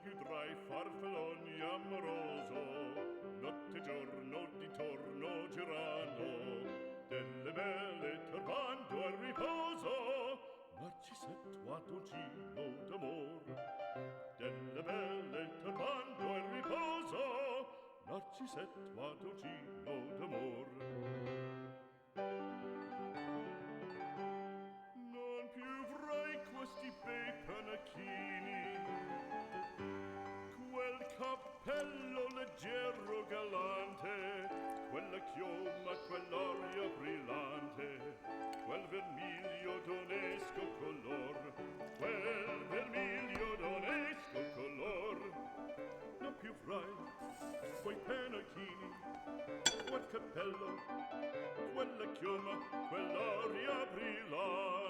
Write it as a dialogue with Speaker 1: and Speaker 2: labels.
Speaker 1: Più tra i farfalloni amoroso, notte e giorno di torno girano, delle belle turbando al riposo, Narcisetto a dolcino d'amor. Delle belle turbando al riposo, Narcisetto a dolcino d'amor. Non più avrai questi bei panacchini, quel cappello leggero galante, quella chioma, quell'aria brillante, quel vermiglio d'onesco color, quel vermiglio d'onesco color. Non più avrai quei pennacchini, quel cappello, quella chioma, quell'aria brillante.